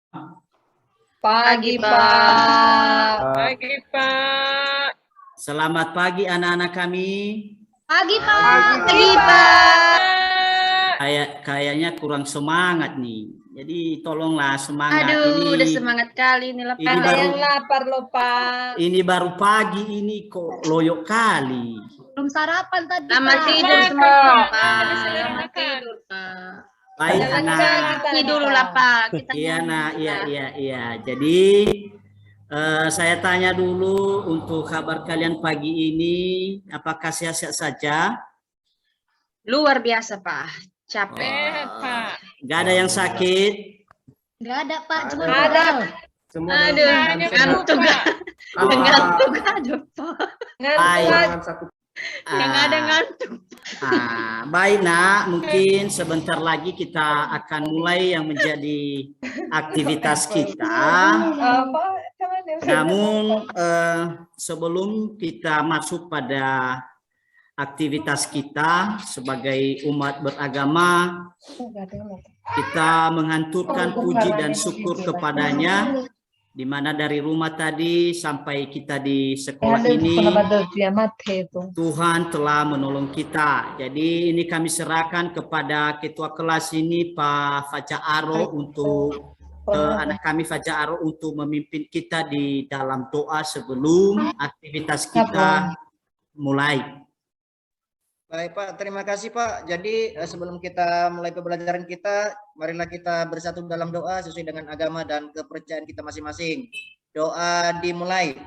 Pagi, Pak. Pagi, Pak. Selamat pagi anak-anak kami. Pagi, Pak. Pagi, Pak. Kayaknya kurang semangat nih. Jadi tolonglah semangat. Aduh, ini. udah semangat kali ini lapar. Ini baru, yang lapar loh, Pak. Ini baru pagi ini kok loyok kali. Belum sarapan tadi. Selamat tidur semua, Pak. Selamat tidur, Pak. Baik anak. Tidur dulu lah, Pak. Iya, nah, iya. Jadi saya tanya dulu untuk kabar kalian pagi ini, apakah sehat-sehat saja? Luar biasa, Pak. Capek. Sehat, Pak. Gak ada yang sakit? Gak ada, Pak. Cuma Ada. Semua aduh, ngantuk. Ngantuk ada, Pak. Ngantuk. Yang ada ngantuk. Baik nak, mungkin sebentar lagi kita akan mulai yang menjadi aktivitas kita. Namun sebelum kita masuk pada aktivitas kita sebagai umat beragama, kita menghanturkan puji dan syukur kepadanya, di mana dari rumah tadi sampai kita di sekolah ini Tuhan telah menolong kita. Jadi ini kami serahkan kepada ketua kelas ini Pak Fajar Aro untuk anak kami Fajar Aro untuk memimpin kita di dalam doa sebelum aktivitas kita mulai. Baik Pak, terima kasih Pak. Jadi sebelum kita mulai pembelajaran kita, marilah kita bersatu dalam doa sesuai dengan agama dan kepercayaan kita masing-masing. Doa dimulai.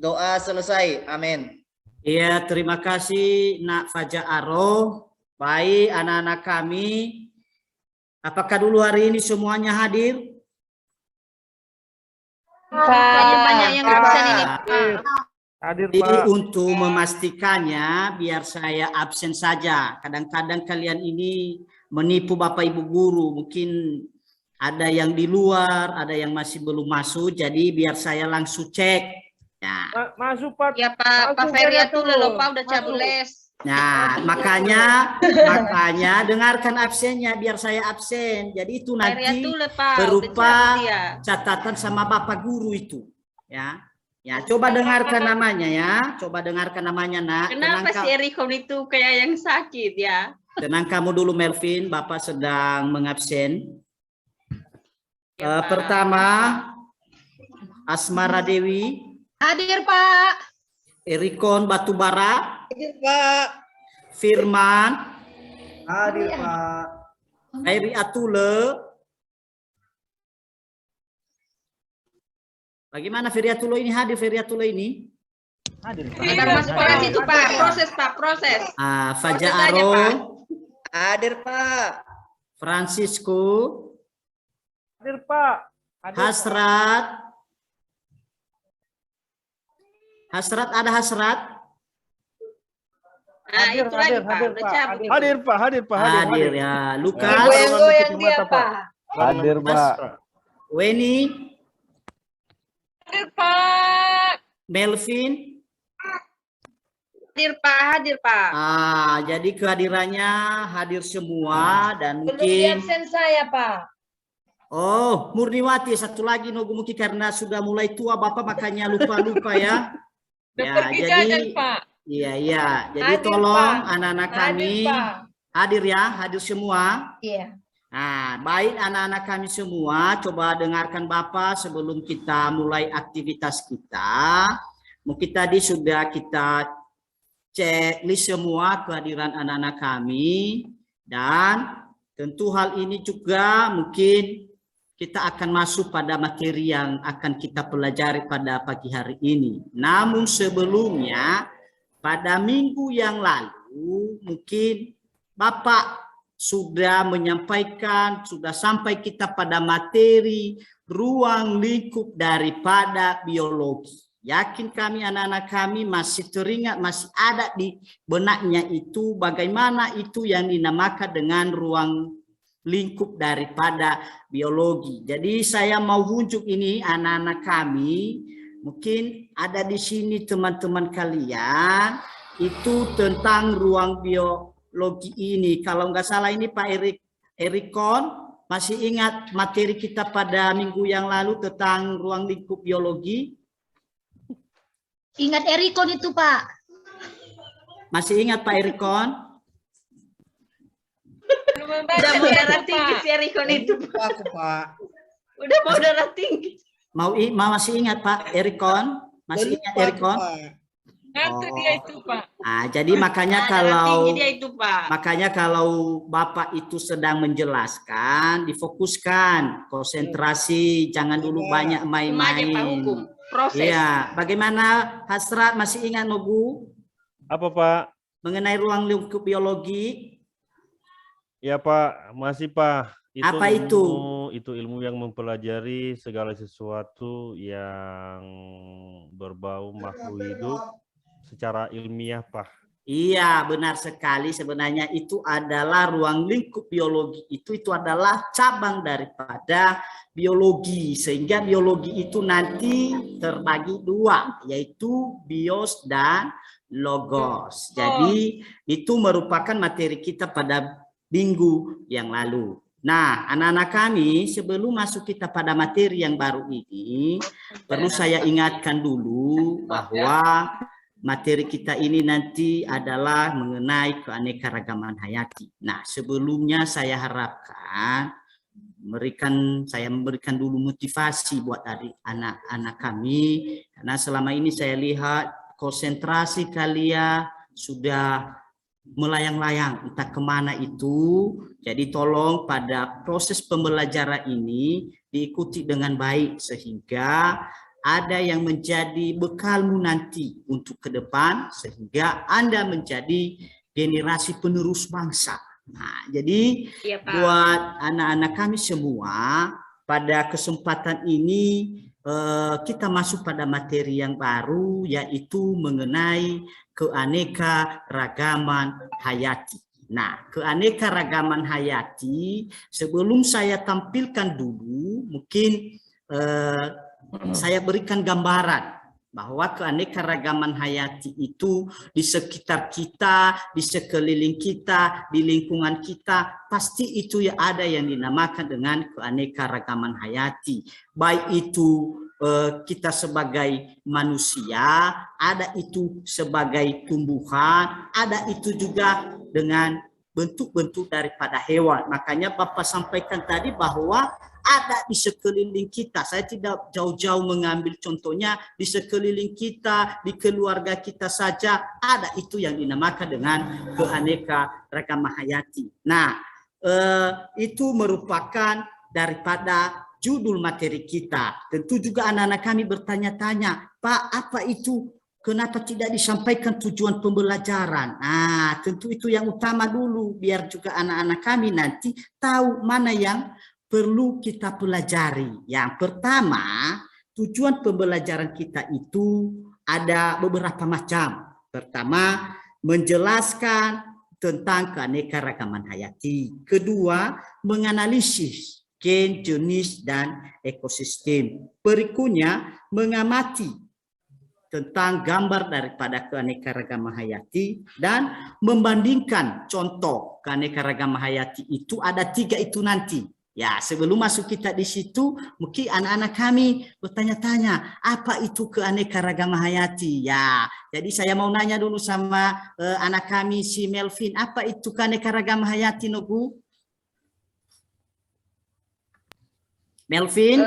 Doa selesai. Amin. Iya, terima kasih Nak Fajar Aro. Baik anak-anak kami. Apakah dulu hari ini semuanya hadir? Banyak yang absen ini, Pak. Hadir, Pak. Jadi untuk memastikannya, biar saya absen saja. Kadang-kadang kalian ini menipu Bapak Ibu guru. Mungkin ada yang di luar, ada yang masih belum masuk. Jadi biar saya langsung cek. Ya. Masuk Pak. Ya Pak, Pak Feria tuh lupa udah cabut les. Nah, makanya dengarkan absennya biar saya absen. Jadi itu nanti berupa catatan sama Bapak guru itu, ya. Ya, coba dengarkan namanya ya. Coba dengarkan namanya, Nak. Kenapa si Erikon itu kayak yang sakit ya? Tenang kamu dulu Melvin, Bapak sedang mengabsen. Ya, pertama Asmara Dewi. Hadir, Pak. Erikon Batubara. Hadir, Pak. Firman. Hadir, Pak. Airi Atule. Bagaimana Feriatulo ini hadir? Feriatulo ini? Hadir, Pak. Kita masuk kelas itu, Pak. Proses, Pak. Proses. Fajar Aro. Hadir, Pak. Francisco. Hadir, Pak. Hadir, Hasrat. Hasrat, ada Hasrat? Hadir, itu lagi, Pak. Hadir, Pak. Hadir ya. Lukas. Goyang-goyang dia, Pak. Hadir, Pak. Weni. Hadir, Pak. Melvin. Hadir, Pak. Hadir, Pak. Jadi kehadirannya hadir semua dan mungkin absen saya, Pak. Oh, Murniwati satu lagi Nogu mungkin karena sudah mulai tua Bapak makanya lupa-lupa ya. Ya, jadi Pak. Iya. Jadi hadir, tolong anak-anak kami hadir ya, hadir semua. Iya. Nah, baik anak-anak kami semua, coba dengarkan Bapak sebelum kita mulai aktivitas kita. Mungkin tadi sudah kita cek list semua kehadiran anak-anak kami dan tentu hal ini juga mungkin kita akan masuk pada materi yang akan kita pelajari pada pagi hari ini. Namun sebelumnya, pada minggu yang lalu, mungkin Bapak sudah menyampaikan, sudah sampai kita pada materi ruang lingkup daripada biologi. Yakin kami anak-anak kami masih teringat, masih ada di benaknya itu, bagaimana itu yang dinamakan dengan ruang lingkup daripada biologi. Jadi saya mau unjuk ini anak-anak kami, mungkin ada di sini teman-teman kalian itu tentang ruang biologi ini. Kalau nggak salah ini Pak Erikon, masih ingat materi kita pada minggu yang lalu tentang ruang lingkup biologi? Ingat Erikon itu, Pak. Masih ingat Pak Erikon? Belum membaca, Udah mau darah Pak. tinggi si Erikon itu. Aku Pak. Udah mau darah tinggi. Masih ingat Pak Erikon? Masih ingat Erikon? Ngantuk dia itu, Pak. Nah, jadi makanya Nah, darah tinggi kalau dia itu, Pak. makanya kalau Bapak itu sedang menjelaskan, difokuskan, konsentrasi, jangan dulu banyak Cuma aja Pak main-main. hukum. Proses. Iya, bagaimana Hasrat masih ingat Nogu Apa, Pak? mengenai ruang lingkup biologi? Ya, Pak. Masih, Pak. Apa Itu ilmu yang mempelajari segala sesuatu yang berbau makhluk hidup secara ilmiah, Pak. Iya, benar sekali. Sebenarnya itu adalah ruang lingkup biologi. Itu adalah cabang daripada biologi. Sehingga biologi itu nanti terbagi dua, yaitu bios dan logos. Jadi itu merupakan materi kita pada minggu yang lalu. Nah, anak-anak kami, sebelum masuk kita pada materi yang baru ini, perlu saya ingatkan dulu bahwa materi kita ini nanti adalah mengenai keanekaragaman hayati. Nah, sebelumnya saya harapkan saya memberikan dulu motivasi buat anak-anak kami, karena selama ini saya lihat konsentrasi kalian sudah melayang-layang entah kemana itu. Jadi tolong pada proses pembelajaran ini diikuti dengan baik sehingga ada yang menjadi bekalmu nanti untuk ke depan sehingga Anda menjadi generasi penerus bangsa. Nah, jadi Iya, Pak. buat anak-anak kami semua pada kesempatan ini kita masuk pada materi yang baru, yaitu mengenai keanekaragaman hayati. Nah, keanekaragaman hayati, sebelum saya tampilkan dulu, mungkin saya berikan gambaran bahwa keanekaragaman hayati itu di sekitar kita, di sekeliling kita, di lingkungan kita, pasti itu ya ada yang dinamakan dengan keanekaragaman hayati. Baik itu kita sebagai manusia, ada itu sebagai tumbuhan, ada itu juga dengan bentuk-bentuk daripada hewan. Makanya Bapak sampaikan tadi bahwa ada di sekeliling kita. Saya tidak jauh-jauh mengambil contohnya di sekeliling kita, di keluarga kita saja ada itu yang dinamakan dengan keanekaragaman hayati. Nah, itu merupakan daripada judul materi kita. Tentu juga anak-anak kami bertanya-tanya, Pak, apa itu? Kenapa tidak disampaikan tujuan pembelajaran? Nah, tentu itu yang utama dulu, biar juga anak-anak kami nanti tahu mana yang perlu kita pelajari. Yang pertama, tujuan pembelajaran kita itu ada beberapa macam. Pertama, menjelaskan tentang keanekaragaman hayati. Kedua, menganalisis gen, jenis, dan ekosistem. Berikutnya, mengamati tentang gambar daripada keanekaragaman hayati dan membandingkan contoh keanekaragaman hayati itu ada 3 itu nanti. Ya, sebelum masuk kita di situ, mungkin anak-anak kami bertanya-tanya, apa itu keanekaragaman hayati? Ya, jadi saya mau nanya dulu sama anak kami si Melvin, apa itu keanekaragaman hayati, Nogu? Melvin?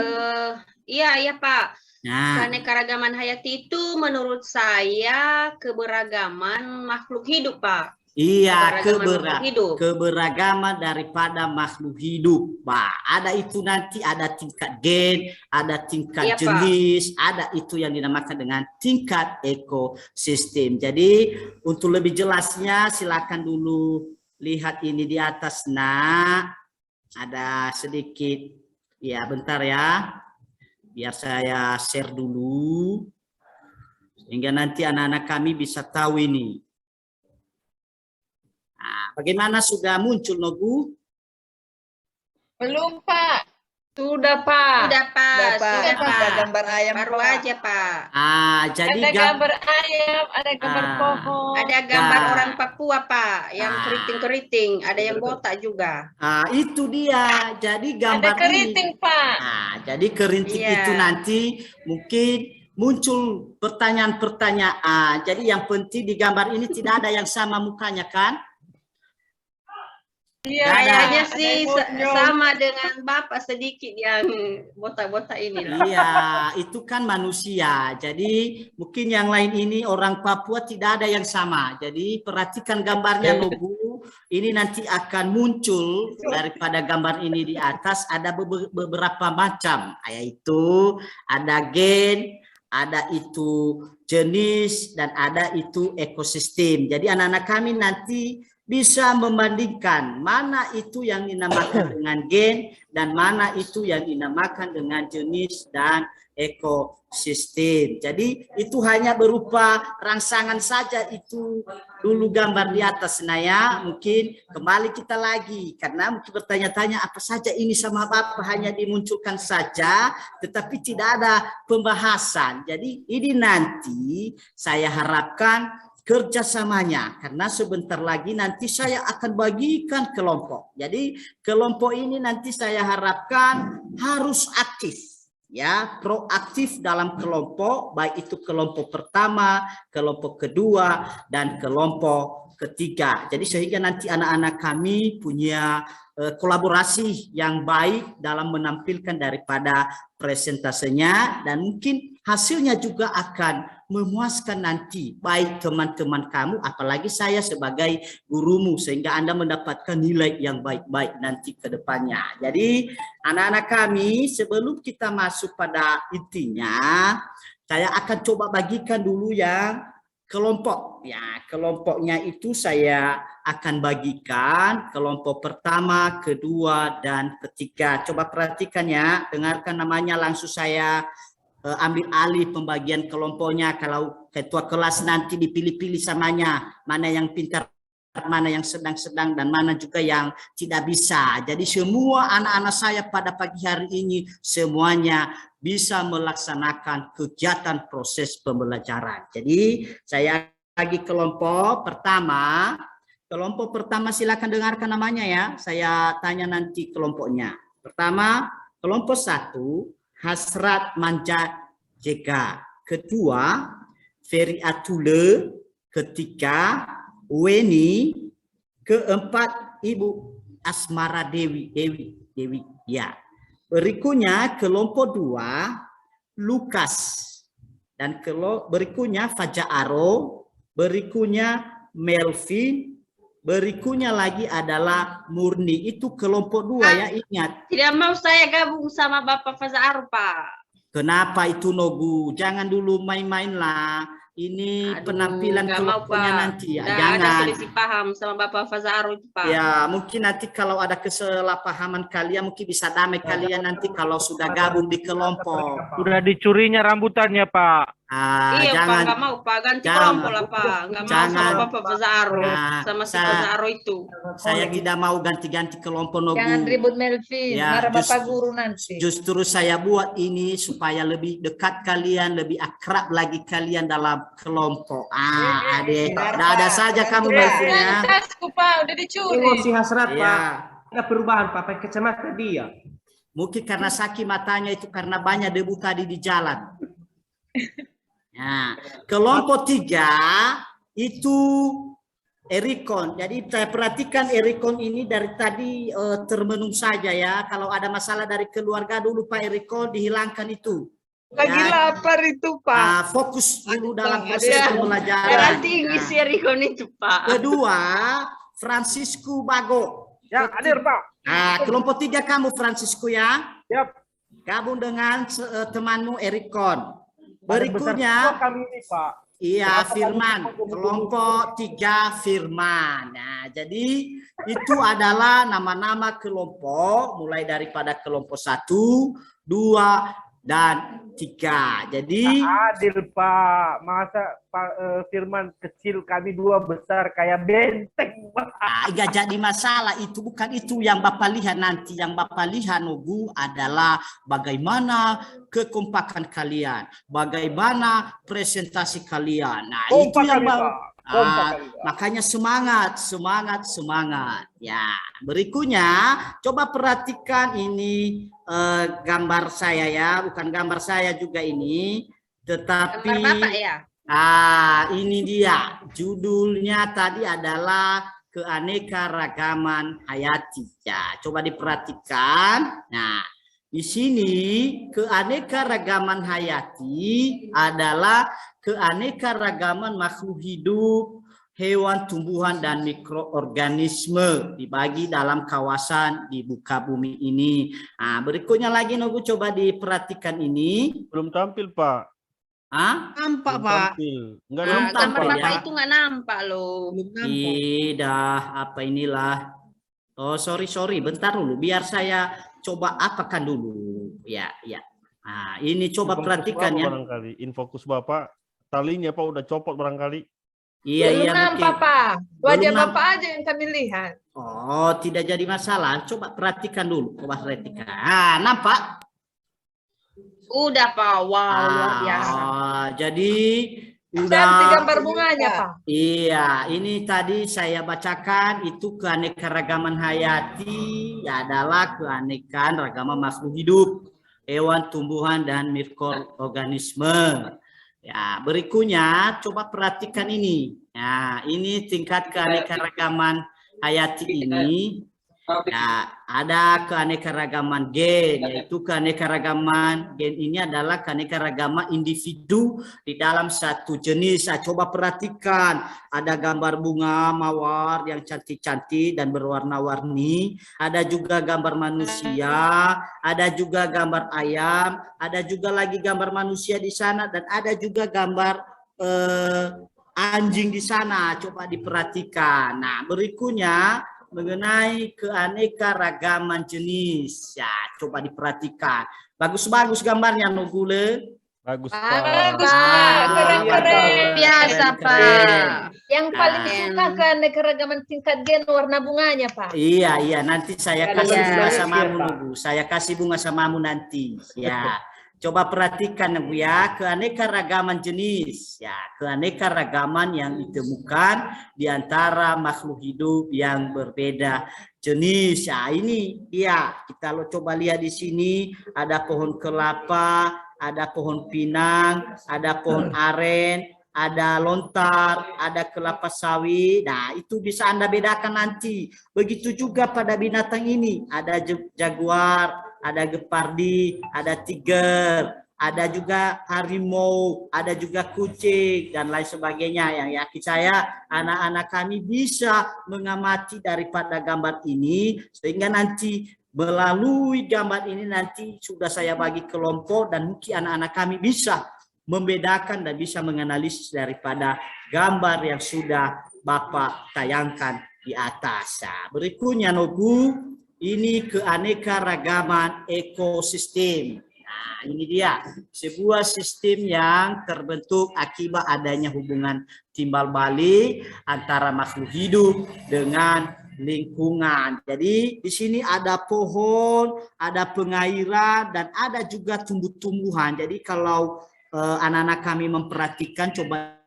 Iya, Pak. Nah, Keanekaragaman hayati itu menurut saya keberagaman makhluk hidup, Pak. iya, Keberagaman makhluk hidup. keberagaman daripada makhluk hidup. Bah, ada itu nanti ada tingkat gen, ada tingkat Iya, Pak. jenis, ada itu yang dinamakan dengan tingkat ekosistem. Jadi untuk lebih jelasnya silakan dulu lihat ini di atas. Nah, ada sedikit, ya bentar ya, biar saya share dulu sehingga nanti anak-anak kami bisa tahu ini. Nah, bagaimana, sudah muncul, Nogu? Belum, Pak. Sudah, Pak. Sudah, Pak. Sudah, Pak. sudah, Ada Pak. gambar ayam, Baru Pak. aja, Pak. Jadi Ada gambar ayam, ada gambar pohon. Ada gambar Nah. orang Papua, Pak, yang Ah. keriting-keriting. Ada yang botak juga. Itu dia. Jadi gambar Ada keriting, ini. Pak. Jadi keriting Iya. itu nanti mungkin muncul pertanyaan-pertanyaan. Jadi yang penting di gambar ini tidak ada yang sama mukanya kan? Iya, Kayaknya ada sih yang monyong. sama dengan Bapak sedikit yang botak-botak ini lah. Iya, itu kan manusia. Jadi mungkin yang lain ini orang Papua tidak ada yang sama. Jadi perhatikan gambarnya Nogu. Ini nanti akan muncul daripada gambar ini di atas ada beberapa macam. Yaitu ada gen, ada itu jenis, dan ada itu ekosistem. Jadi anak-anak kami nanti bisa membandingkan mana itu yang dinamakan dengan gen dan mana itu yang dinamakan dengan jenis dan ekosistem. Jadi itu hanya berupa rangsangan saja itu dulu gambar di atas. Nah ya, mungkin kembali kita lagi karena mungkin bertanya-tanya apa saja ini sama Bapak hanya dimunculkan saja tetapi tidak ada pembahasan. Jadi ini nanti saya harapkan kerjasamanya karena sebentar lagi nanti saya akan bagikan kelompok. Jadi kelompok ini nanti saya harapkan harus aktif, ya, proaktif dalam kelompok, baik itu kelompok pertama, kelompok kedua, dan kelompok ketiga. Jadi sehingga nanti anak-anak kami punya kolaborasi yang baik dalam menampilkan daripada presentasenya dan mungkin hasilnya juga akan memuaskan nanti baik teman-teman kamu apalagi saya sebagai gurumu sehingga Anda mendapatkan nilai yang baik-baik nanti ke depannya. Jadi anak-anak kami sebelum kita masuk pada intinya saya akan coba bagikan dulu yang kelompok. Ya, kelompoknya itu saya akan bagikan kelompok pertama, kedua, dan ketiga. Coba perhatikan ya, dengarkan namanya langsung saya ambil alih pembagian kelompoknya. Kalau ketua kelas nanti dipilih-pilih samanya, mana yang pintar, mana yang sedang-sedang, dan mana juga yang tidak bisa. Jadi semua anak-anak saya pada pagi hari ini semuanya bisa melaksanakan kegiatan proses pembelajaran. Jadi saya bagi kelompok pertama. Kelompok pertama silakan dengarkan namanya ya. Saya tanya nanti kelompoknya. Pertama, kelompok 1. Hasrat Manja Jega. Kedua, Ferry Atule. Ketiga, Weni. Keempat, Ibu Asmara Dewi. Ya. Berikutnya kelompok 2, Lukas. Dan berikutnya Fajar Aro. Berikutnya Melvin. Berikutnya lagi adalah Murni. Itu kelompok 2 ya, ingat. Tidak mau saya gabung sama Bapak Fazar, Pak. Kenapa itu Nogu? Jangan dulu main-main lah. Ini penampilan kelompoknya nanti ya. Jangan. Ada Jangan. selisih paham sama Bapak Fazar itu, Pak. Ya, mungkin nanti kalau ada kesalahpahaman kalian mungkin bisa damai kalian nanti kalau sudah gabung di kelompok. Sudah dicurinya rambutannya, Pak. Iya, Jangan. Pak, nggak mau, Pak. Ganti Jangan. kelompok lah, Pak. Nggak mau Jangan. sama Bapak Fazar. Nah, Sama si Fazar itu. Saya tidak mau ganti-ganti kelompok Nogu. Jangan ribut Melvin, Ya, marah Bapak Guru nanti. Justru saya buat ini supaya lebih dekat kalian, lebih akrab lagi kalian dalam kelompok. Adek, ada saja kamu Melvin ya. Tasku, Pak, udah dicuri. Emosi hasrat, Ya. Pak. Ada perubahan, Pak. Pakai kacamata dia. Mungkin karena sakit matanya itu karena banyak debu tadi di jalan. Nah, kelompok 3 itu Erikon. Jadi saya perhatikan Erikon ini dari tadi termenung saja ya. Kalau ada masalah dari keluarga dulu Pak Erikon dihilangkan itu. Lagi lapar itu, Pak. Fokus dulu dalam proses Ada pembelajaran. tinggi si Erikon itu, Pak. Kedua, Francisco Bago. Ya, hadir, Pak. Kelompok 3 kamu Francisco ya. Siap. Gabung dengan temanmu Erikon. Berikutnya Berikutnya, kami ini, Pak. iya Firman, kelompok 3 Firman. Nah, jadi itu adalah nama-nama kelompok mulai daripada kelompok 1, 2, dan 3. Jadi Adil Pak, masa Pak Firman kecil, kami 2 besar kayak benteng Pak. Enggak jadi masalah, itu bukan itu yang Bapak lihat nanti. Yang Bapak lihat Nogu adalah bagaimana kekompakan kalian, bagaimana presentasi kalian. Nah, itu yang makanya semangat. Ya, berikutnya coba perhatikan ini gambar saya ya, bukan gambar saya juga ini, tetapi Gambar Bapak ya. Ini dia judulnya tadi adalah keanekaragaman hayati. Ya, coba diperhatikan. Nah, di sini keanekaragaman hayati adalah keanekaragaman makhluk hidup, hewan, tumbuhan, dan mikroorganisme dibagi dalam kawasan di muka bumi ini. Nah, berikutnya lagi Nogu coba diperhatikan ini. Belum tampil, Pak. Nampak Pak. Enggak Belum nampak, Gambar tampil, Bapak ya. itu nggak nampak loh. Tidak, apa inilah. Oh, sorry, bentar dulu. Biar saya coba apakan dulu. Ya. Nah, ini coba perhatikan ya. Barangkali infokus Bapak, talinya Pak udah copot barangkali. Belum nampak, mungkin. Pak. Wajah Belum Bapak aja yang kami lihat. Oh, tidak jadi masalah. Coba perhatikan dulu. Nampak? Udah Pak, wow luar biasa. Jadi Cantik udah. gambar bunganya, Pak. Iya, ini tadi saya bacakan itu keanekaragaman hayati adalah keanekaragaman makhluk hidup, hewan, tumbuhan, dan mikroorganisme. Ya, berikutnya coba perhatikan ini. Ya, ini tingkat keanekaragaman hayati ini. Ya, ada keanekaragaman gen, yaitu keanekaragaman gen ini adalah keanekaragaman individu di dalam satu jenis. Coba perhatikan, ada gambar bunga mawar yang cantik-cantik dan berwarna-warni, ada juga gambar manusia, ada juga gambar ayam, ada juga lagi gambar manusia di sana, dan ada juga gambar anjing di sana. Coba diperhatikan. Nah, berikutnya mengenai keanekaragaman jenis. Ya, coba diperhatikan. Bagus-bagus gambarnya Nogule. Bagus, Bagus, Pak. Pak. Keren-keren. Biasa Pak. Yang paling Keren. suka keanekaragaman tingkat gen warna bunganya, Pak. Iya, nanti saya kasih Iya. bunga samamu Nogu. Saya kasih bunga samamu nanti. Ya. Coba perhatikan Nogu ya, keanekaragaman jenis. Ya, keanekaragaman yang ditemukan di antara makhluk hidup yang berbeda jenis. Ya, ini dia. Kita coba lihat di sini ada pohon kelapa, ada pohon pinang, ada pohon aren, ada lontar, ada kelapa sawit. Nah, itu bisa Anda bedakan nanti. Begitu juga pada binatang ini, ada jaguar, ada gepardi, ada tiger, ada juga harimau, ada juga kucing, dan lain sebagainya. Yang yakin saya anak-anak kami bisa mengamati daripada gambar ini, sehingga nanti melalui gambar ini nanti sudah saya bagi kelompok, dan mungkin anak-anak kami bisa membedakan dan bisa menganalisis daripada gambar yang sudah Bapak tayangkan di atas. Nah, berikutnya Nogu, ini keanekaragaman ekosistem. Nah, ini dia, sebuah sistem yang terbentuk akibat adanya hubungan timbal balik antara makhluk hidup dengan lingkungan. Jadi di sini ada pohon, ada pengairan, dan ada juga tumbuh-tumbuhan. Jadi kalau anak-anak kami memperhatikan, coba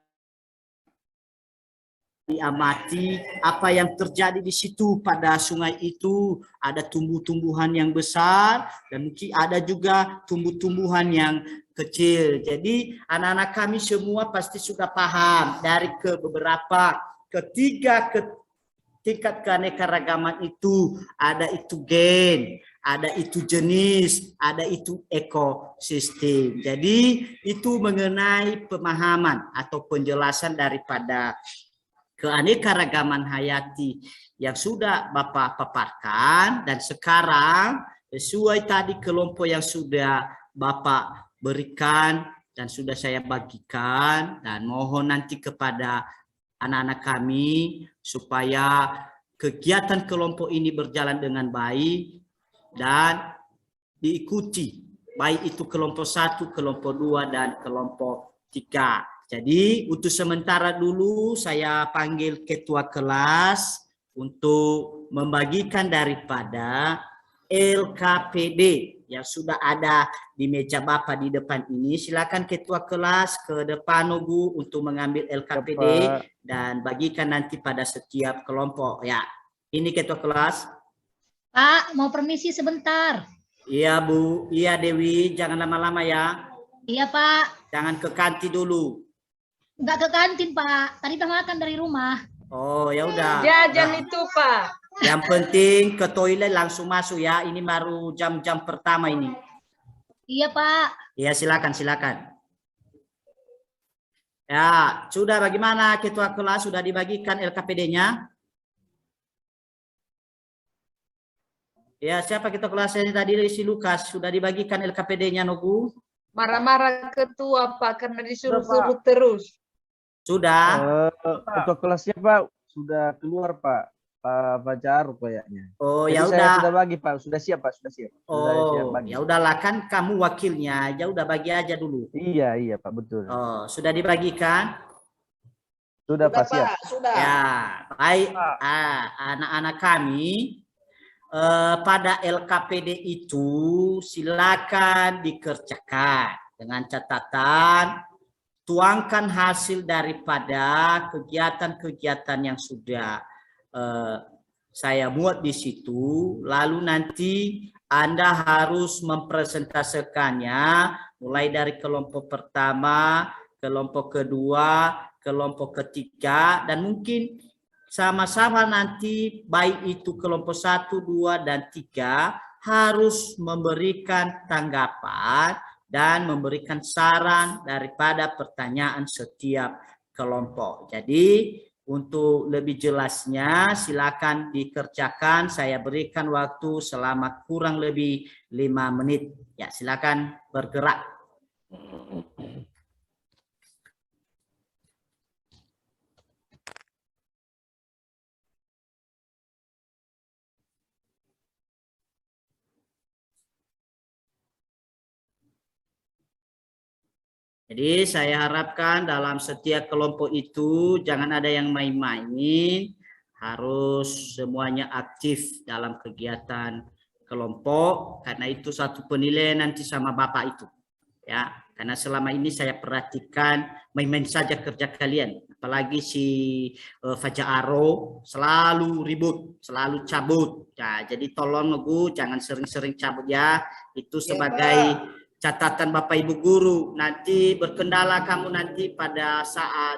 diamati apa yang terjadi di situ. Pada sungai itu ada tumbuh-tumbuhan yang besar, dan mungkin ada juga tumbuh-tumbuhan yang kecil. Jadi anak-anak kami semua pasti sudah paham dari beberapa ketiga tingkat keanekaragaman itu. Ada itu gen, ada itu jenis, ada itu ekosistem. Jadi itu mengenai pemahaman atau penjelasan daripada keanekaragaman hayati yang sudah Bapak paparkan, dan sekarang sesuai tadi kelompok yang sudah Bapak berikan dan sudah saya bagikan, dan mohon nanti kepada anak-anak kami supaya kegiatan kelompok ini berjalan dengan baik dan diikuti baik itu kelompok 1, kelompok 2, dan kelompok 3. Jadi untuk sementara dulu saya panggil ketua kelas untuk membagikan daripada LKPD yang sudah ada di meja Bapak di depan ini. Silakan ketua kelas ke depan Bu untuk mengambil LKPD dan bagikan nanti pada setiap kelompok ya. Ini ketua kelas. Pak, mau permisi sebentar. Iya Bu, iya Dewi, jangan lama-lama ya. Iya Pak. Jangan ke kantin dulu. Enggak ke kantin Pak, tadi udah makan dari rumah. Oh ya udah. Jajan Nah, itu Pak. yang penting ke toilet langsung masuk ya. Ini baru jam-jam pertama ini. Iya Pak. Iya silakan silakan. Ya sudah, bagaimana ketua kelas, sudah dibagikan LKPD-nya? Ya siapa ketua kelas ini tadi, si Lukas, sudah dibagikan LKPD-nya Nogu? Marah-marah ketua Pak karena disuruh-suruh terus. Sudah. Ketua kelasnya Pak sudah keluar Pak. Pak Fajar kayaknya. Oh Jadi ya saya udah. sudah bagi Pak, sudah siap Pak, sudah siap. Sudah siap Oh bagi. ya udahlah, kan kamu wakilnya aja, udah bagi aja dulu. Iya Pak, betul. Oh sudah dibagikan? Sudah Pak, siap. Sudah. Ya baik. Anak-anak kami, pada LKPD itu silakan dikerjakan dengan catatan tuangkan hasil daripada kegiatan-kegiatan yang sudah saya muat di situ, lalu nanti Anda harus mempresentasikannya mulai dari kelompok pertama, kelompok kedua, kelompok ketiga, dan mungkin sama-sama nanti baik itu kelompok 1, 2, dan 3 harus memberikan tanggapan dan memberikan saran daripada pertanyaan setiap kelompok. Jadi untuk lebih jelasnya silakan dikerjakan. Saya berikan waktu selama kurang lebih 5 menit. Ya silakan bergerak. Jadi saya harapkan dalam setiap kelompok itu jangan ada yang main-main, harus semuanya aktif dalam kegiatan kelompok, karena itu satu penilaian nanti sama Bapak itu. Ya, karena selama ini saya perhatikan main-main saja kerja kalian, apalagi si Fajaro selalu ribut, selalu cabut. Ya, jadi tolong Bu jangan sering-sering cabut ya. Itu sebagai catatan Bapak Ibu guru, nanti berkendala kamu nanti pada saat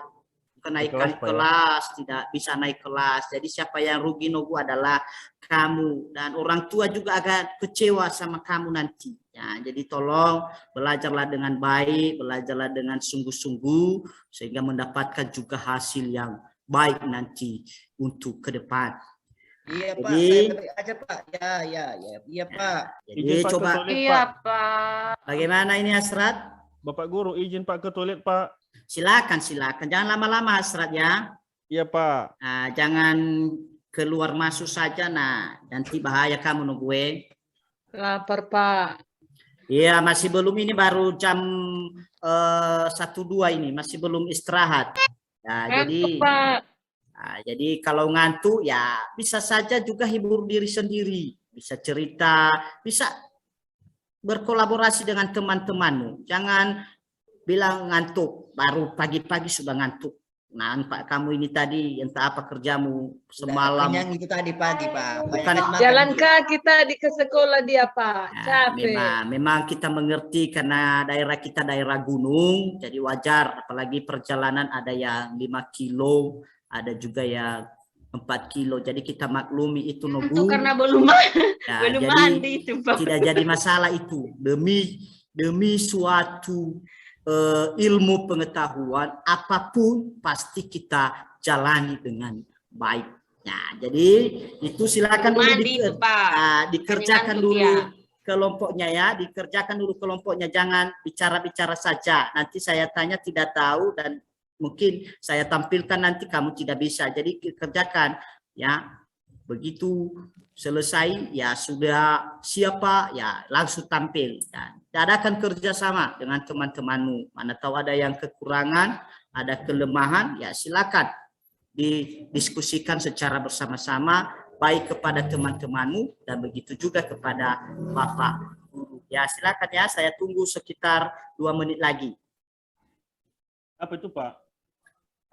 kenaikan kelas, tidak bisa naik kelas. Jadi siapa yang rugi Nogu adalah kamu, dan orang tua juga agak kecewa sama kamu nanti. Ya, jadi tolong belajarlah dengan baik, belajarlah dengan sungguh-sungguh sehingga mendapatkan juga hasil yang baik nanti untuk ke depan. Iya Pak, Jadi, saya beri aja Pak. Iya Pak. Jadi Izin, Pak, coba ke toilet, Iya Pak. Pak. bagaimana ini Hasrat? Bapak guru, izin Pak ke toilet Pak. Silakan, silakan. Jangan lama-lama Hasrat ya. Iya Pak. Nah, jangan keluar masuk saja, nah nanti bahaya kamu nungguin. Lapar Pak. Iya, masih belum, ini baru jam 1-2 ini, masih belum istirahat. Nah, Ngantuk Pak. jadi kalau ngantuk ya bisa saja juga hibur diri sendiri, bisa cerita, bisa berkolaborasi dengan teman-temanmu. Jangan bilang ngantuk, baru pagi-pagi sudah ngantuk. Nah, Pak, kamu ini tadi entah apa kerjamu semalam. Yang itu tadi pagi Pak. Bukan Jalan kaki tadi ke sekolah dia Pak. Nah, Capek. memang kita mengerti karena daerah kita daerah gunung, jadi wajar. Apalagi perjalanan ada yang 5 kilo, ada juga yang 4 kilo. Jadi kita maklumi itu Itu Nogu. karena belum Ya, belum jadi mandi itu Pak. tidak jadi masalah itu. Demi suatu ilmu pengetahuan apapun pasti kita jalani dengan baik. Nah, jadi itu silakan dulu Mandi itu Pak. dikerjakan Ngantuk dulu ya. kelompoknya ya, dikerjakan dulu kelompoknya, jangan bicara-bicara saja. Nanti saya tanya tidak tahu dan mungkin saya tampilkan nanti kamu tidak bisa. Jadi kerjakan ya. Begitu selesai ya sudah siapa ya langsung tampil dan adakan kerjasama dengan teman-temanmu. Mana tahu ada yang kekurangan, ada kelemahan, ya silakan didiskusikan secara bersama-sama baik kepada teman-temanmu dan begitu juga kepada Bapak Guru. Ya silakan ya, saya tunggu sekitar 2 menit lagi. Apa itu, Pak?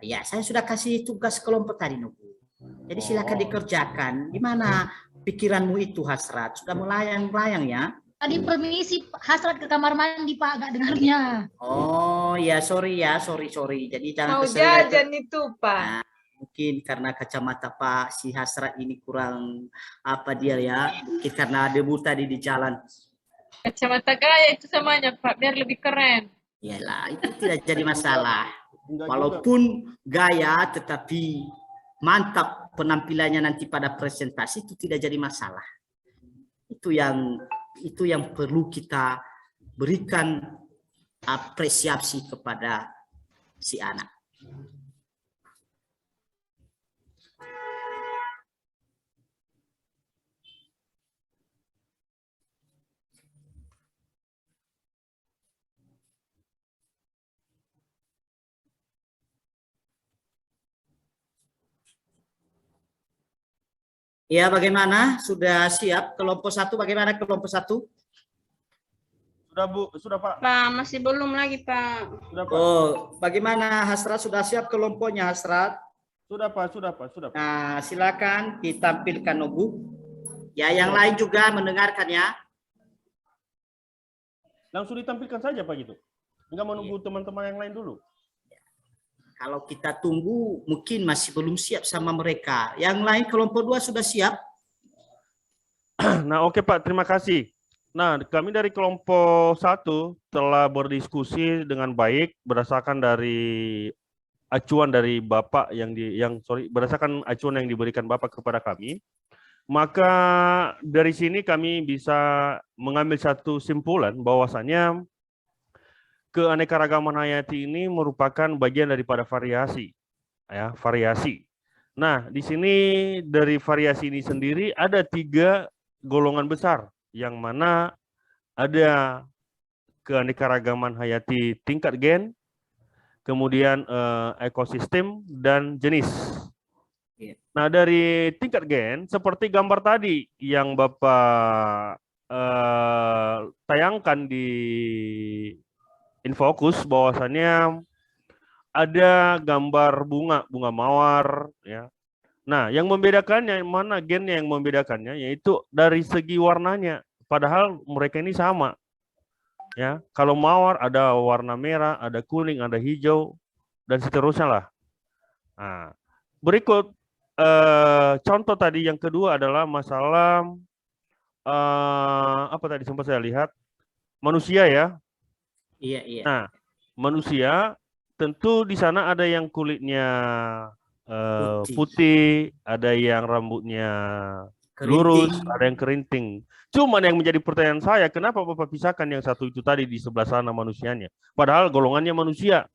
Ya, saya sudah kasih tugas kelompok tadi, Nubu. Jadi silakan dikerjakan. Gimana pikiranmu itu, Hasrat? Sudah melayang-layang ya? Tadi permisi Hasrat ke kamar mandi Pak, gak dengarnya. Oh ya, sorry ya, sorry. Jadi jangan Mau kesel ya. jajan itu, Pak. Nah, mungkin karena kacamata Pak si Hasrat ini kurang apa dia ya? Mungkin karena debu tadi di jalan. Kacamata gaya itu samanya, Pak, biar lebih keren. Yalah, itu tidak jadi masalah. Enggak Walaupun gaya, tetapi mantap penampilannya nanti pada presentasi itu tidak jadi masalah. Itu yang perlu kita berikan apresiasi kepada si anak. Ya, bagaimana? Sudah siap kelompok 1? Bagaimana kelompok 1? Sudah, Bu. Sudah, Pak. Pak, masih belum lagi, Pak. Sudah, Pak. Oh, bagaimana Hasrat? Sudah siap kelompoknya, Hasrat? Sudah, Pak. Sudah, Pak. Sudah, Pak. Nah, silakan ditampilkan, Nobu. Ya, yang lain juga mendengarkan ya. Langsung ditampilkan saja, Pak, gitu. Enggak menunggu teman-teman yang lain dulu. Kalau kita tunggu, mungkin masih belum siap sama mereka. Yang lain kelompok 2 sudah siap? Nah, oke, Pak. Terima kasih. Nah, kami dari kelompok 1 telah berdiskusi dengan baik berdasarkan dari acuan dari Bapak berdasarkan acuan yang diberikan Bapak kepada kami. Maka dari sini kami bisa mengambil satu simpulan bahwasanya keanekaragaman hayati ini merupakan bagian daripada variasi, ya, variasi. Nah, di sini dari variasi ini sendiri ada 3 golongan besar, yang mana ada keanekaragaman hayati tingkat gen, kemudian ekosistem dan jenis. Nah, dari tingkat gen, seperti gambar tadi yang Bapak tayangkan di Infokus, bahwasannya ada gambar bunga mawar, ya. Nah, yang membedakannya, mana gennya yang membedakannya, yaitu dari segi warnanya. Padahal mereka ini sama, ya. Kalau mawar ada warna merah, ada kuning, ada hijau, dan seterusnya lah. Nah, berikut contoh tadi yang kedua adalah masalah apa tadi sempat saya lihat, manusia ya. Iya. Nah, manusia tentu di sana ada yang kulitnya putih, ada yang rambutnya lurus, ada yang kerinting. Cuman yang menjadi pertanyaan saya, kenapa Bapak pisahkan yang satu itu tadi di sebelah sana manusianya? Padahal golongannya manusia.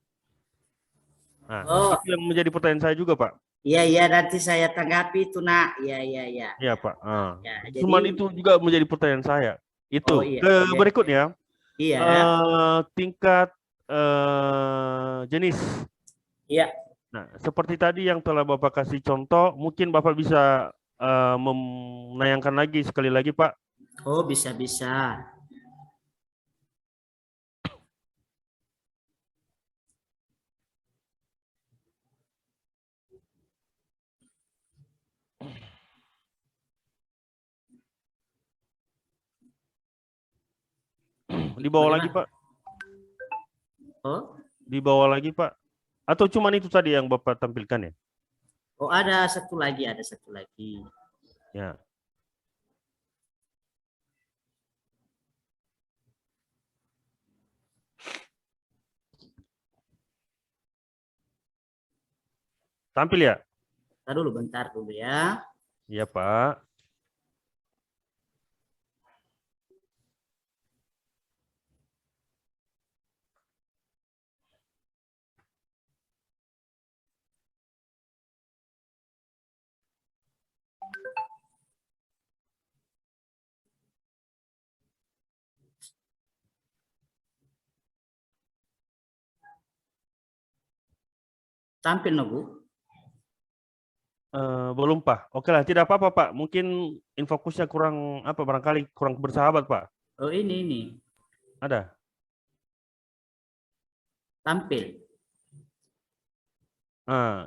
Nah, itu yang menjadi pertanyaan saya juga, Pak. Iya, nanti saya tanggapi itu, Nak. Iya. Iya, Pak. Ya, Cuman itu juga menjadi pertanyaan saya. Itu. Berikutnya. Iya. Tingkat jenis. Iya. Nah, seperti tadi yang telah Bapak kasih contoh, mungkin Bapak bisa menayangkan lagi sekali lagi, Pak. Oh, bisa. Di bawah lagi, Pak. Oh? Di bawah lagi, Pak. Atau cuman itu tadi yang Bapak tampilkan ya? Oh, ada satu lagi. Ya. Tampil ya? Bentar dulu ya. Iya, Pak. Tampil no, Bu? Belum Pak. Oke lah, tidak apa-apa Pak. Mungkin infokusnya kurang apa barangkali kurang bersahabat Pak. Oh ini. Ada. Tampil.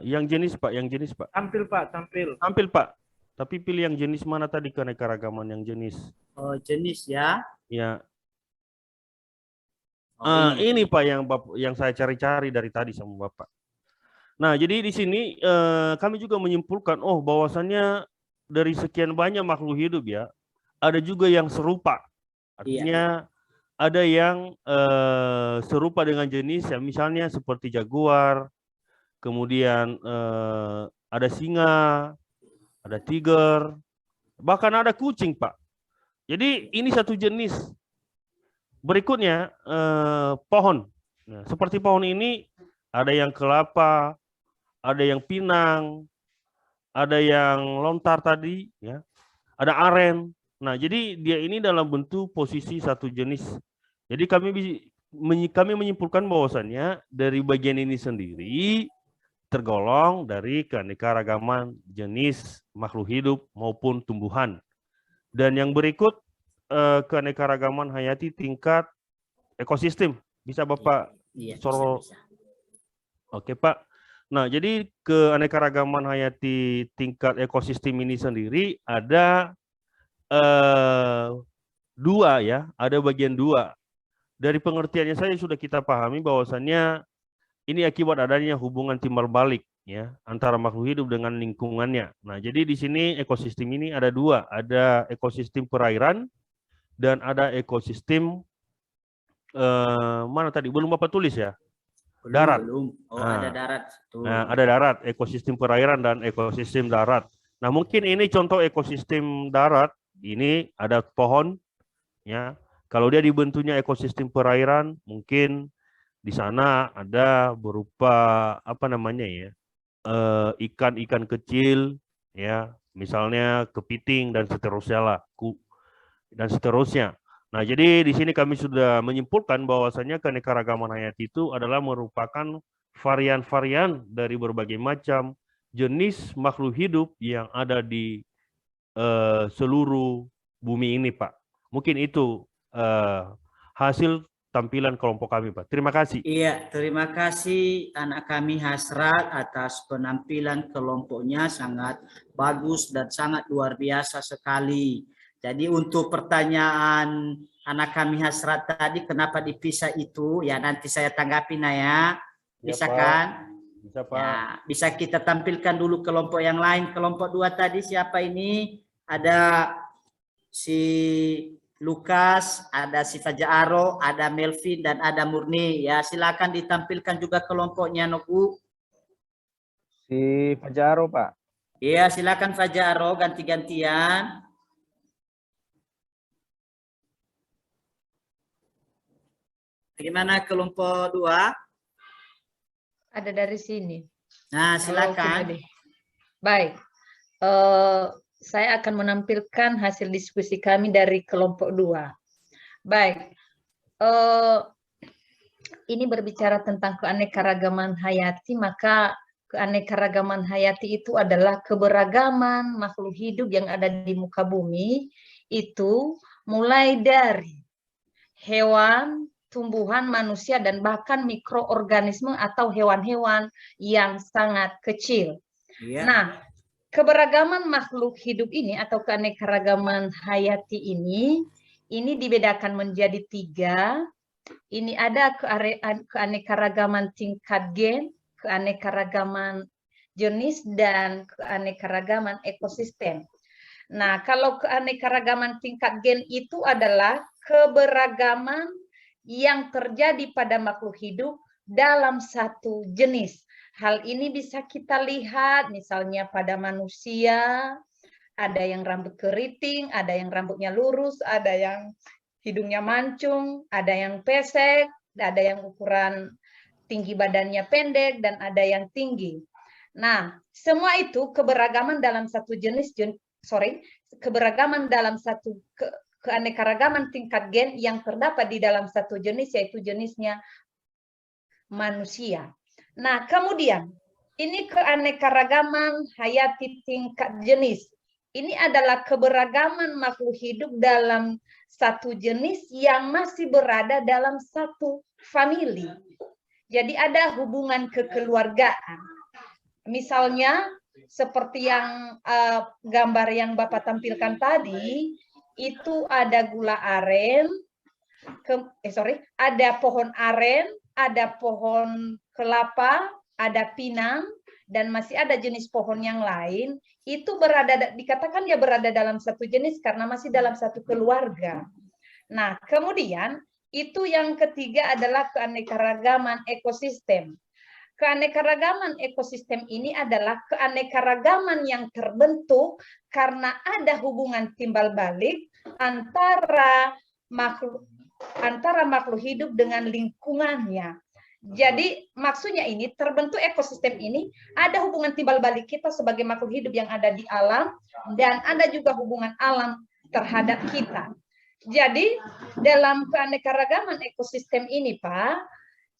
Yang jenis Pak, yang jenis Pak. Tampil Pak, tampil. Tampil Pak. Tapi pilih yang jenis mana tadi keanekaragaman yang jenis. Oh jenis ya. Ya. Oh, ini Pak yang saya cari-cari dari tadi sama Bapak. Nah, jadi di sini kami juga menyimpulkan, bahwasannya dari sekian banyak makhluk hidup ya, ada juga yang serupa. Artinya ada yang serupa dengan jenis, ya, misalnya seperti jaguar, kemudian ada singa, ada tiger, bahkan ada kucing, Pak. Jadi ini satu jenis. Berikutnya pohon. Nah, seperti pohon ini ada yang kelapa, ada yang pinang, ada yang lontar tadi, ya, ada aren. Nah, jadi dia ini dalam bentuk posisi satu jenis. Jadi kami menyimpulkan bahwasannya dari bagian ini sendiri tergolong dari keanekaragaman jenis makhluk hidup maupun tumbuhan. Dan yang berikut keanekaragaman hayati tingkat ekosistem. Bisa Bapak sorot? Bisa. Oke Pak. Nah, jadi keanekaragaman hayati tingkat ekosistem ini sendiri ada dua ya, ada bagian dua. Dari pengertiannya saya sudah kita pahami bahwasannya ini akibat adanya hubungan timbal balik ya antara makhluk hidup dengan lingkungannya. Nah, jadi di sini ekosistem ini ada dua, ada ekosistem perairan dan ada ekosistem mana tadi belum Bapak tulis ya? Darat. Belum. Oh, ada darat. Nah, ada darat, ekosistem perairan dan ekosistem darat. Nah, mungkin ini contoh ekosistem darat. Ini ada pohon, ya. Kalau dia dibentuknya ekosistem perairan, mungkin di sana ada berupa apa namanya ya, ikan-ikan kecil, ya, misalnya kepiting dan seterusnya lah, dan seterusnya. Nah, jadi di sini kami sudah menyimpulkan bahwasannya keanekaragaman hayati itu adalah merupakan varian-varian dari berbagai macam jenis makhluk hidup yang ada di seluruh bumi ini, Pak. Mungkin itu hasil tampilan kelompok kami, Pak. Terima kasih. Iya, terima kasih anak kami Hasrat atas penampilan kelompoknya sangat bagus dan sangat luar biasa sekali. Jadi untuk pertanyaan anak kami Hasrat tadi kenapa dipisah itu ya nanti saya tanggapi ya. Bisa ya, kan? Bisa Pak. Ya, bisa kita tampilkan dulu kelompok yang lain. Kelompok 2 tadi siapa ini? Ada si Lukas, ada si Fajaro, ada Melvin dan ada Murni. Ya, silakan ditampilkan juga kelompoknya Nobu. Si Fajaro, Pak. Iya, silakan Fajaro ganti-gantian. Bagaimana kelompok 2? Ada dari sini. Nah, silakan. Baik. Saya akan menampilkan hasil diskusi kami dari kelompok 2. Baik. Ini berbicara tentang keanekaragaman hayati, maka keanekaragaman hayati itu adalah keberagaman makhluk hidup yang ada di muka bumi, itu mulai dari hewan, tumbuhan, manusia, dan bahkan mikroorganisme atau hewan-hewan yang sangat kecil. Yeah. Nah, keberagaman makhluk hidup ini atau keanekaragaman hayati ini dibedakan menjadi 3. Ini ada keanekaragaman tingkat gen, keanekaragaman jenis, dan keanekaragaman ekosistem. Nah, kalau keanekaragaman tingkat gen itu adalah keberagaman yang terjadi pada makhluk hidup dalam satu jenis. Hal ini bisa kita lihat misalnya pada manusia, ada yang rambut keriting, ada yang rambutnya lurus, ada yang hidungnya mancung, ada yang pesek, ada yang ukuran tinggi badannya pendek, dan ada yang tinggi. Nah, semua itu keberagaman dalam satu jenis, keberagaman dalam satu keanekaragaman tingkat gen yang terdapat di dalam satu jenis, yaitu jenisnya manusia. Nah, kemudian Ini keanekaragaman hayati tingkat jenis. Ini adalah keberagaman makhluk hidup dalam satu jenis yang masih berada dalam satu famili. Jadi ada hubungan kekeluargaan. Misalnya seperti yang gambar yang Bapak tampilkan tadi, itu ada gula aren, ada pohon aren, ada pohon kelapa, ada pinang, dan masih ada jenis pohon yang lain, itu dikatakan dia berada dalam satu jenis karena masih dalam satu keluarga. Nah, kemudian itu yang ketiga adalah keanekaragaman ekosistem. Keanekaragaman ekosistem ini adalah keanekaragaman yang terbentuk karena ada hubungan timbal balik antara makhluk hidup dengan lingkungannya. Jadi maksudnya ini terbentuk ekosistem ini ada hubungan timbal balik kita sebagai makhluk hidup yang ada di alam dan ada juga hubungan alam terhadap kita. Jadi dalam keanekaragaman ekosistem ini Pak,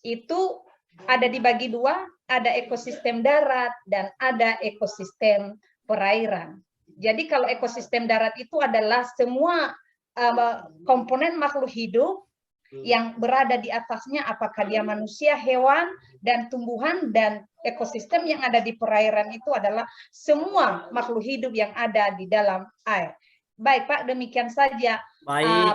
itu ada dibagi dua, ada ekosistem darat dan ada ekosistem perairan. Jadi kalau ekosistem darat itu adalah semua komponen makhluk hidup yang berada di atasnya, apakah dia manusia, hewan, dan tumbuhan, dan ekosistem yang ada di perairan itu adalah semua makhluk hidup yang ada di dalam air. Baik Pak, demikian saja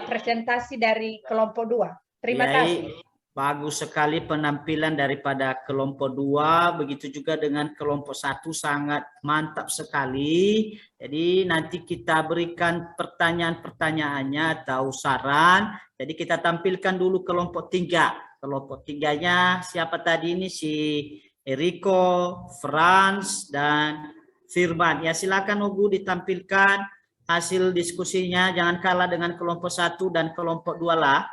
presentasi dari kelompok 2. Terima kasih. Bagus sekali penampilan daripada kelompok 2, begitu juga dengan kelompok 1, sangat mantap sekali. Jadi nanti kita berikan pertanyaan-pertanyaannya atau saran. Jadi kita tampilkan dulu kelompok 3. Kelompok 3-nya siapa tadi ini? Si Eriko, Franz, dan Firman. Ya silakan Ogu ditampilkan hasil diskusinya. Jangan kalah dengan kelompok 1 dan kelompok 2 lah.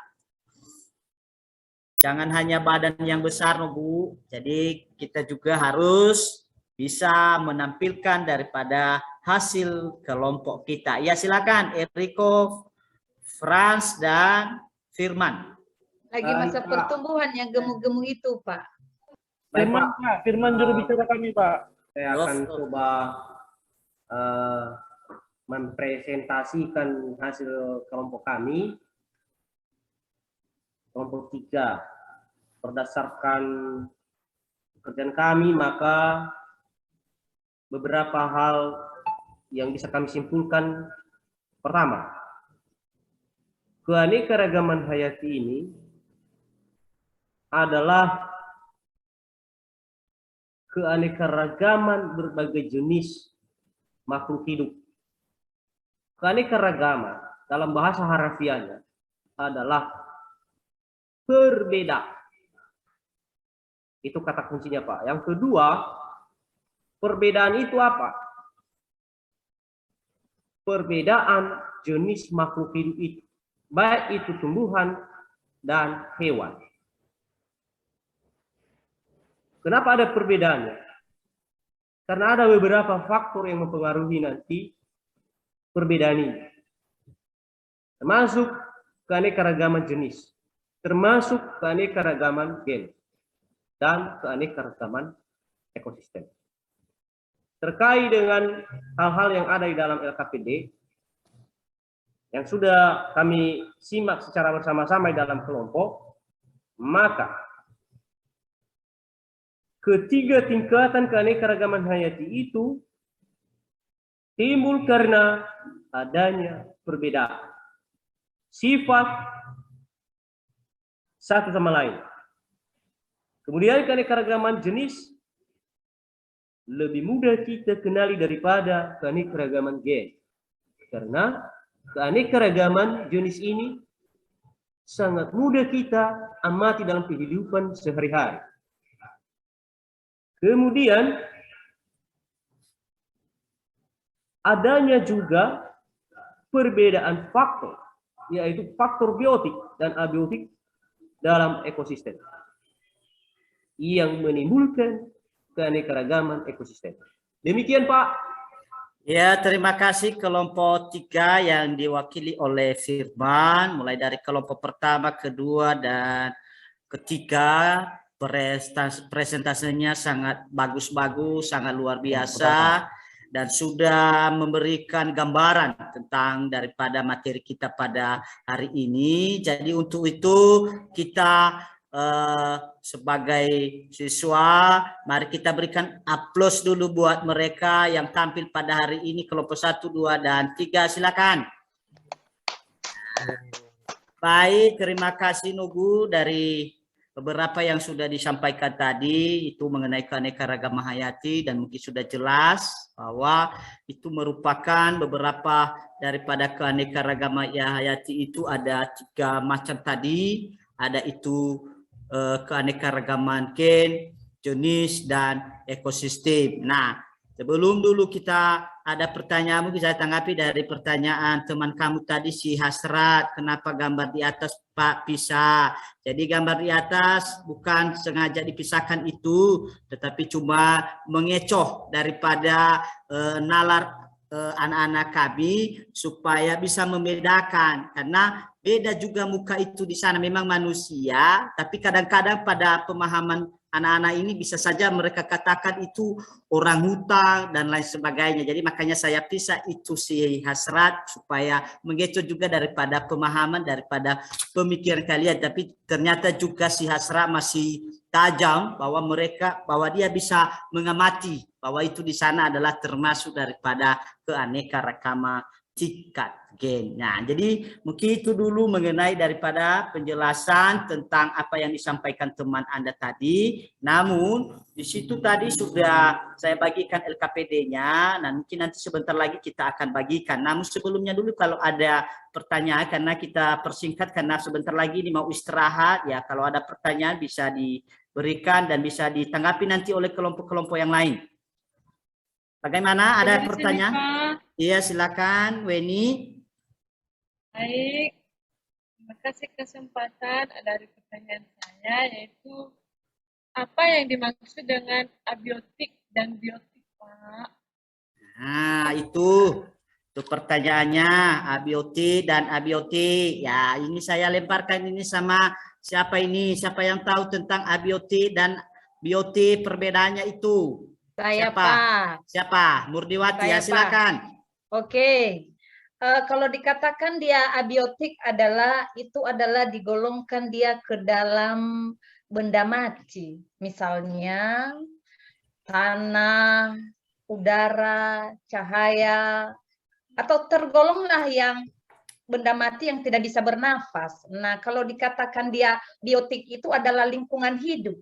Jangan hanya badan yang besar, Bu. Jadi kita juga harus bisa menampilkan daripada hasil kelompok kita. Ya silakan Eriko, Franz, dan Firman. Lagi masa pertumbuhan yang gemuk-gemuk itu, Pak. Firman, Pak. Firman juru bicara kami, Pak. Saya akan coba mempresentasikan hasil kelompok kami. Kelompok 3, berdasarkan pekerjaan kami, maka beberapa hal yang bisa kami simpulkan. Pertama, keanekaragaman hayati ini adalah keanekaragaman berbagai jenis makhluk hidup. Keanekaragaman dalam bahasa harafiahnya adalah berbeda. Itu kata kuncinya, Pak. Yang kedua, perbedaan itu apa? Perbedaan jenis makhluk hidup itu, baik itu tumbuhan dan hewan. Kenapa ada perbedaannya? Karena ada beberapa faktor yang mempengaruhi nanti perbedaan ini. Termasuk keanekaragaman jenis, termasuk keanekaragaman gen dan keanekaragaman ekosistem. Terkait dengan hal-hal yang ada di dalam LKPD yang sudah kami simak secara bersama-sama di dalam kelompok, maka ketiga tingkatan keanekaragaman hayati itu timbul karena adanya perbedaan sifat satu sama lain. Kemudian keanekaragaman jenis lebih mudah kita kenali daripada keanekaragaman gen. Karena keanekaragaman jenis ini sangat mudah kita amati dalam kehidupan sehari-hari. Kemudian adanya juga perbedaan faktor, yaitu faktor biotik dan abiotik dalam ekosistem yang menimbulkan keanekaragaman ekosistem. Demikian, Pak. Ya, terima kasih kelompok 3 yang diwakili oleh Firman, mulai dari kelompok pertama, kedua, dan ketiga. presentasinya sangat bagus-bagus, sangat luar biasa, dan sudah memberikan gambaran tentang daripada materi kita pada hari ini. Jadi untuk itu kita sebagai siswa, mari kita berikan aplaus dulu buat mereka yang tampil pada hari ini, kelompok 1, 2, dan 3. Silakan. Baik, terima kasih Nugu dari beberapa yang sudah disampaikan tadi itu mengenai keanekaragaman hayati, dan mungkin sudah jelas bahwa itu merupakan beberapa daripada keanekaragaman hayati itu ada 3 macam tadi, ada itu keanekaragaman gen, jenis, dan ekosistem. Nah, sebelum dulu kita ada pertanyaan, mungkin saya tanggapi dari pertanyaan teman kamu tadi, si Hasrat, kenapa gambar di atas Pak pisah? Jadi gambar di atas bukan sengaja dipisahkan itu, tetapi cuma mengecoh daripada nalar anak-anak kami supaya bisa membedakan, karena beda juga muka itu di sana, memang manusia, tapi kadang-kadang pada pemahaman anak-anak ini bisa saja mereka katakan itu orang hutan dan lain sebagainya. Jadi makanya saya pisah itu si Hasrat supaya mengecoh juga daripada pemahaman, daripada pemikiran kalian. Tapi ternyata juga si Hasrat masih tajam bahwa dia bisa mengamati bahwa itu di sana adalah termasuk daripada keanekaragaman tingkat gen. Nah, jadi mungkin itu dulu mengenai daripada penjelasan tentang apa yang disampaikan teman Anda tadi. Namun di situ tadi sudah saya bagikan LKPD-nya, dan mungkin nanti sebentar lagi kita akan bagikan. Namun sebelumnya dulu kalau ada pertanyaan, karena kita persingkat karena sebentar lagi ini mau istirahat ya, kalau ada pertanyaan bisa diberikan dan bisa ditanggapi nanti oleh kelompok-kelompok yang lain. Bagaimana? Ada pertanyaan? Iya, silakan, Weni. Baik, terima kasih kesempatan. Dari pertanyaan saya, yaitu apa yang dimaksud dengan abiotik dan biotik, Pak? Nah, itu pertanyaannya, abiotik dan abiotik. Ya, ini saya lemparkan ini sama siapa ini? Siapa yang tahu tentang abiotik dan biotik, perbedaannya itu? Saya, siapa? Pak. Siapa? Murniwati, ya silakan. Oke. Kalau dikatakan dia abiotik itu adalah digolongkan dia ke dalam benda mati. Misalnya tanah, udara, cahaya, atau tergolonglah yang benda mati yang tidak bisa bernafas. Nah, kalau dikatakan dia biotik itu adalah lingkungan hidup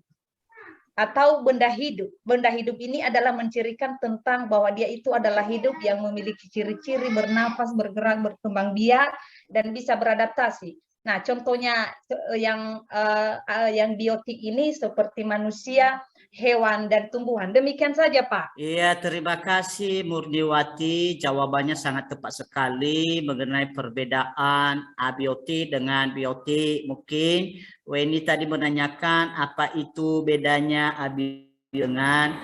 atau benda hidup. Benda hidup ini adalah mencirikan tentang bahwa dia itu adalah hidup yang memiliki ciri-ciri bernafas, bergerak, berkembang biak, dan bisa beradaptasi. Nah, contohnya yang biotik ini seperti manusia, hewan, dan tumbuhan. Demikian saja, Pak. Iya, terima kasih Murniwati. Jawabannya sangat tepat sekali mengenai perbedaan abiotik dengan biotik. Mungkin Weni tadi menanyakan apa itu bedanya abiotik dengan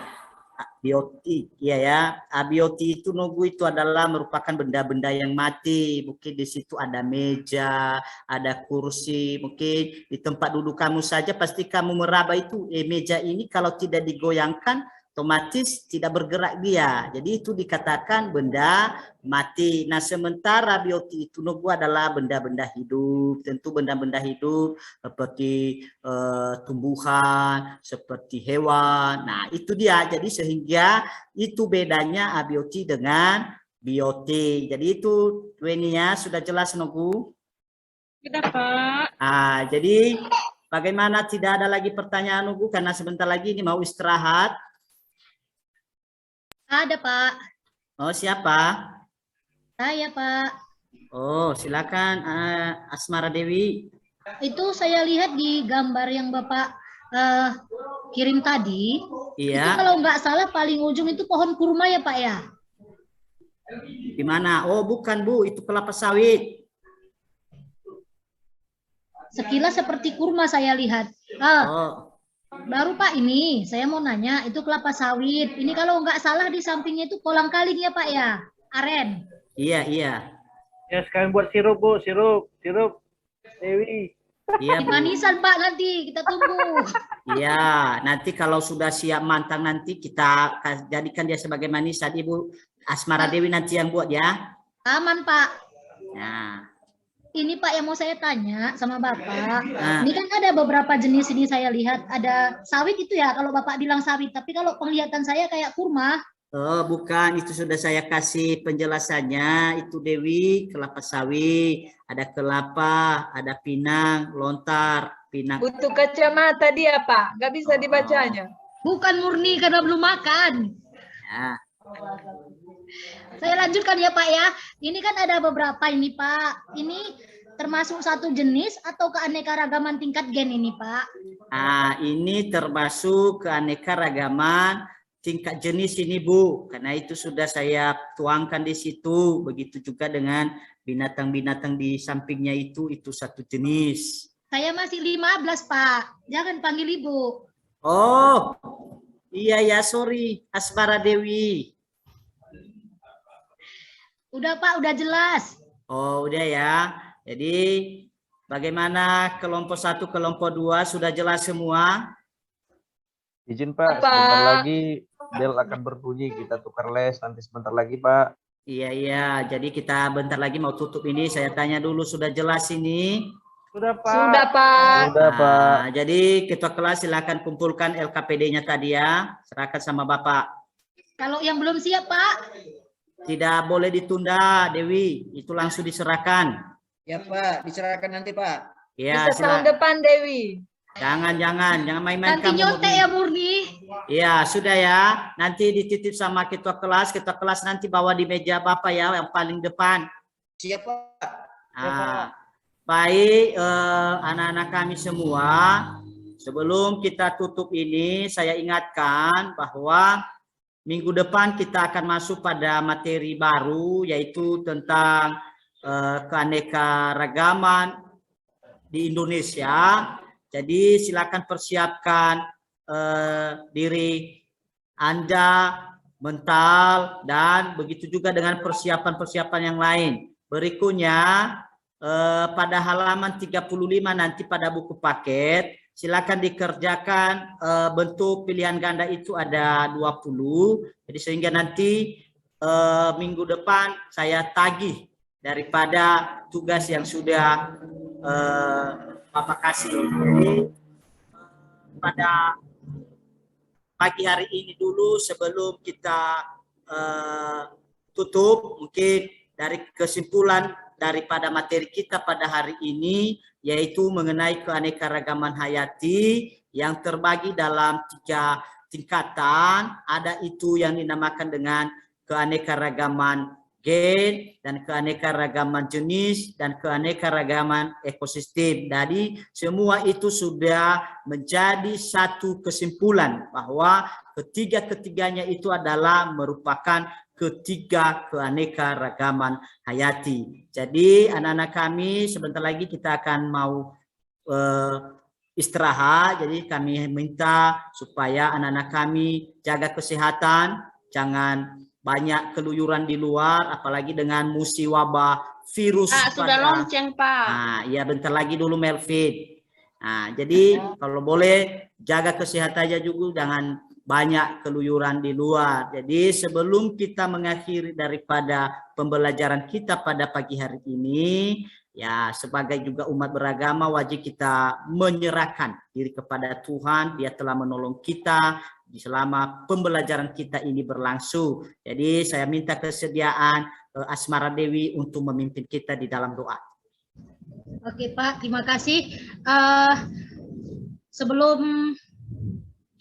biotik. Iya ya, abiotik itu Nugu itu adalah merupakan benda-benda yang mati. Mungkin di situ ada meja, ada kursi. Mungkin di tempat duduk kamu saja pasti kamu meraba itu. Meja ini kalau tidak digoyangkan otomatis tidak bergerak dia. Jadi itu dikatakan benda mati. Nah, sementara biotik itu Nugu adalah benda-benda hidup. Tentu benda-benda hidup seperti tumbuhan, seperti hewan. Nah, itu dia. Jadi sehingga itu bedanya abiotik dengan biotik. Jadi itu Weni-nya sudah jelas Nugu? Sudah, Pak. Jadi bagaimana tidak ada lagi pertanyaan Nugu karena sebentar lagi ini mau istirahat. Ada, Pak. Oh, siapa? Saya, Pak. Oh, silakan Asmara Dewi. Itu saya lihat di gambar yang Bapak kirim tadi. Iya. Itu kalau nggak salah paling ujung itu pohon kurma ya, Pak ya? Di mana? Oh, bukan Bu, itu kelapa sawit. Sekilas seperti kurma saya lihat. Baru Pak ini, saya mau nanya, itu kelapa sawit. Ini kalau nggak salah di sampingnya itu kolang kaling ya Pak ya? Aren. Iya, iya. Ya, sekarang buat sirup Bu, sirup. Dewi. Iya, Bu. Manisan Pak nanti kita tunggu. Iya, nanti kalau sudah siap matang nanti kita jadikan dia sebagai manisan. Ibu Asmara Dewi nanti yang buat ya. Aman Pak. Nah, Ini Pak yang mau saya tanya sama Bapak. Nah. Ini kan ada beberapa jenis ini saya lihat. Ada sawit itu ya kalau Bapak bilang sawit. Tapi kalau penglihatan saya kayak kurma. oh bukan, itu sudah saya kasih penjelasannya. Itu Dewi, kelapa sawit, ada kelapa, ada pinang, lontar, pinang. Butuh kacamata dia, Pak. Nggak bisa dibacanya. Bukan murni karena belum makan. Ya. Saya lanjutkan ya Pak ya. Ini kan ada beberapa ini Pak. Ini termasuk satu jenis atau keanekaragaman tingkat gen ini Pak? Nah, ini termasuk keanekaragaman tingkat jenis ini Bu. Karena itu sudah saya tuangkan di situ. Begitu juga dengan binatang-binatang di sampingnya itu satu jenis. Saya masih 15 Pak. Jangan panggil Ibu. Oh, iya ya, sorry, Asmara Dewi. Udah Pak, udah jelas. Oh, udah ya. Jadi bagaimana kelompok 1, kelompok 2 sudah jelas semua? Izin Pak, sebentar lagi bel akan berbunyi, kita tukar les nanti sebentar lagi Pak. Iya. Jadi kita bentar lagi mau tutup ini. Saya tanya dulu, sudah jelas ini? Sudah Pak. Sudah, Pak. Sudah Pak. Nah, jadi ketua kelas silakan kumpulkan LKPD-nya tadi ya. Serahkan sama Bapak. Kalau yang belum siap Pak, Tidak boleh ditunda, Dewi. Itu langsung diserahkan. Ya Pak, diserahkan nanti Pak. Ya, Bisa tahun depan, Dewi. Jangan main-main nanti kamu. nyontek ya Murni. Iya, sudah ya. Nanti dititip sama ketua kelas nanti bawa di meja Bapak ya, yang paling depan. Siap Pak. Nah, baik anak-anak kami semua, sebelum kita tutup ini, saya ingatkan bahwa minggu depan kita akan masuk pada materi baru, yaitu tentang keanekaragaman di Indonesia. Jadi silakan persiapkan diri Anda mental dan begitu juga dengan persiapan-persiapan yang lain. Berikutnya pada halaman 35 nanti pada buku paket silakan dikerjakan bentuk pilihan ganda itu ada 20. Jadi sehingga nanti minggu depan saya tagih daripada tugas yang sudah Bapak kasih. Jadi pada pagi hari ini dulu sebelum kita tutup, mungkin dari kesimpulan daripada materi kita pada hari ini, yaitu mengenai keanekaragaman hayati yang terbagi dalam 3 tingkatan. Ada itu yang dinamakan dengan keanekaragaman gen, dan keanekaragaman jenis, dan keanekaragaman ekosistem. Jadi semua itu sudah menjadi satu kesimpulan bahwa ketiga-ketiganya itu adalah merupakan ketiga keanekaragaman hayati. Jadi anak-anak kami sebentar lagi kita akan mau istirahat. Jadi kami minta supaya anak-anak kami jaga kesehatan, jangan banyak keluyuran di luar, apalagi dengan musim wabah virus. Sudah lonceng Pak. Nah, ya bentar lagi dulu Melvin. Nah, jadi kalau boleh jaga kesehatannya juga, jangan banyak keluyuran di luar. Jadi sebelum kita mengakhiri daripada pembelajaran kita pada pagi hari ini, ya sebagai juga umat beragama wajib kita menyerahkan diri kepada Tuhan. Dia telah menolong kita selama pembelajaran kita ini berlangsung. Jadi saya minta kesediaan Asmara Dewi untuk memimpin kita di dalam doa. Oke Pak, terima kasih. Sebelum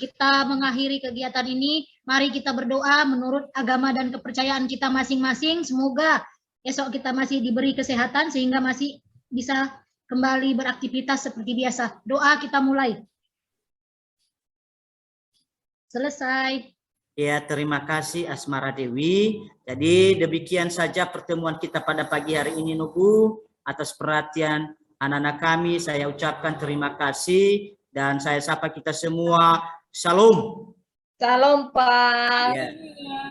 kita mengakhiri kegiatan ini, mari kita berdoa menurut agama dan kepercayaan kita masing-masing. Semoga esok kita masih diberi kesehatan sehingga masih bisa kembali beraktivitas seperti biasa. Doa kita mulai. Selesai. Ya, terima kasih Asmara Dewi. Jadi demikian saja pertemuan kita pada pagi hari ini, Nubu. Atas perhatian anak-anak kami, saya ucapkan terima kasih dan saya sapa kita semua. Shalom. Shalom, Pak. Ya.